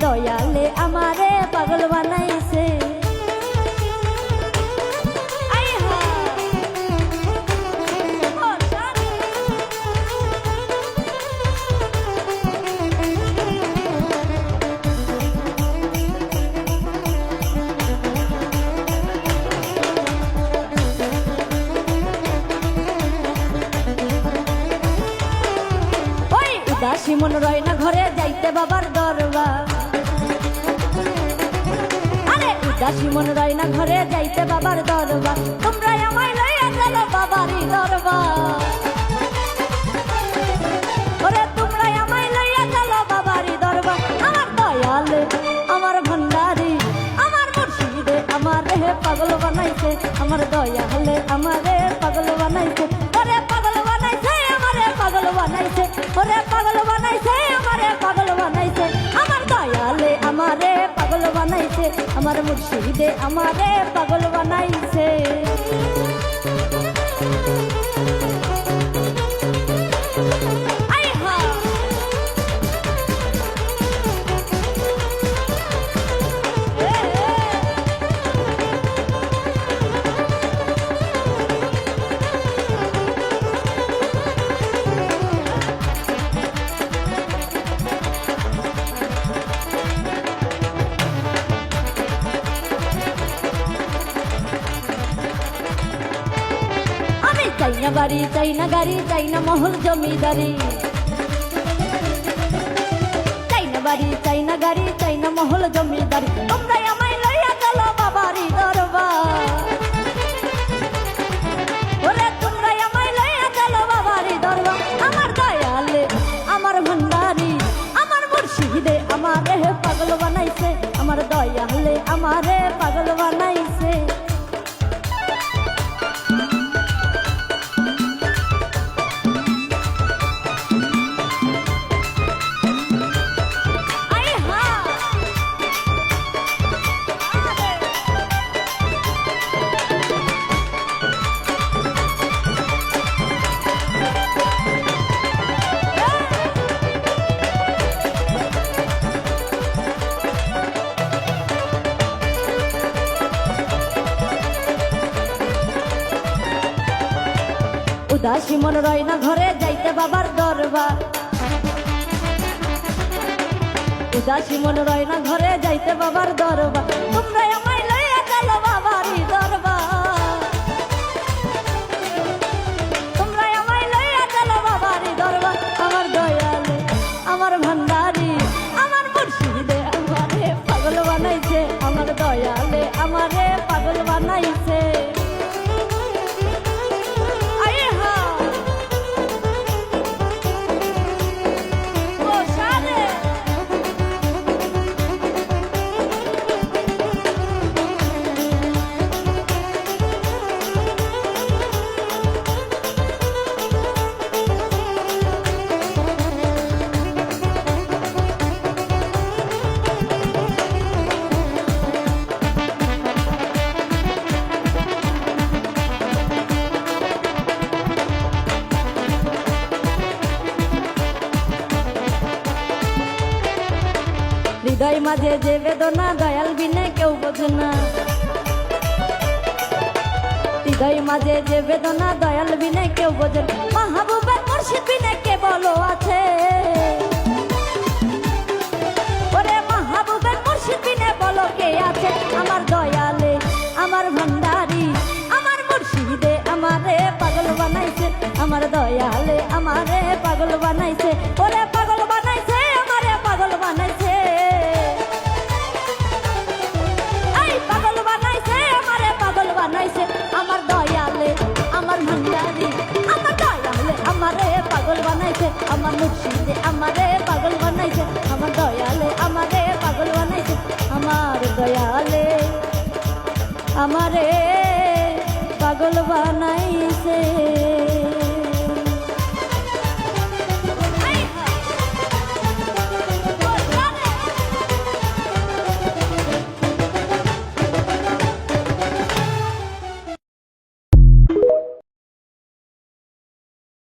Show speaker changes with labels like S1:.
S1: দয়ালে আমারে পাগল বানাইছে। উদাসী মন রয় না ঘরে যাইতে বাবার দরবার, আরে উদাসী মন রয় না ঘরে যাইতে বাবার দরবার, তোমরা আমায় লইয়া চলো বাবারই দরবার। ওরে তোমরা আমায় লইয়া চলো বাবারই দরবার। আমার দয়ালে আমার ভান্ডারি আমার মুর্শিদে আমারে পাগল বানাইছে, আমার দয়ালে আমারে পাগল বানাইছে। ওরে পাগল বানাইছে আমারে পাগল বানাইছে, ওরে পাগল বানাইছে আমারে পাগল বানাইছে। আমার দয়ালে আমারে পাগল বানাইছে, আমার মুর্শিদে আমারে পাগল বানাইছে। চাই না বাড়ি চাই না গাড়ি চাই না মহল জমিদারি, চাই না বাড়ি চাই না গাড়ি চাই না মহল জমিদারি। তোমরা আমায় লইয়া চলো বাবারই দরবার, ওরে তোমরা আমায় লইয়া চলো বাবারই দরবার। আমার দয়ালে আমার ভান্ডারি আমার মুর্শিদে আমারে পাগল বানাইছে, আমার দয়ালে আমারে পাগল বানাইছে। উদাসী মন রয় না ঘরে যাইতে বাবার দরবার, উদাসী মন রয় না ঘরে যাইতে বাবার দরবার। তোমরা আমায় লইয়া চলো বাবারই দরবার, তোমরা আমায় লইয়া চলো বাবারই দরবার। আমার দয়ালে আমার ভান্ডারি আমার মুর্শিদে আমারে পাগল বানাইছে, আমার দয়ালে আমারে পাগল বানাইছে। হৃদয় মাঝে যে বেদনা দয়াল বিনে কেউ বোঝে না, হৃদয় মাঝে যে বেদনা দয়াল বিনে কেউ বোঝে না। মাহবুবের মুর্শিদ বিনে কে বলো আছে, ওরে মাহবুবের মুর্শিদ বিনে বলো কে আছে। আমার দয়ালে আমার ভান্ডারি আমার মুর্শিদে আমারে পাগল বানাইছে, আমার দয়ালে আমারে পাগল বানাইছে। ওরে পাগল বানাইছে আমারে পাগল বানাইছে, পাগল বানাইছে আমারে পাগল বানাইছে। আমার দয়ালে আমার ভান্ডারি আমার দয়ালে আমারে পাগল বানাইছে, আমার মুর্শিদে আমারে পাগল বানাইছে, আমার দয়ালে আমারে পাগল বানাইছে। আমার দয়ালে আমারে পাগল বানাইছে।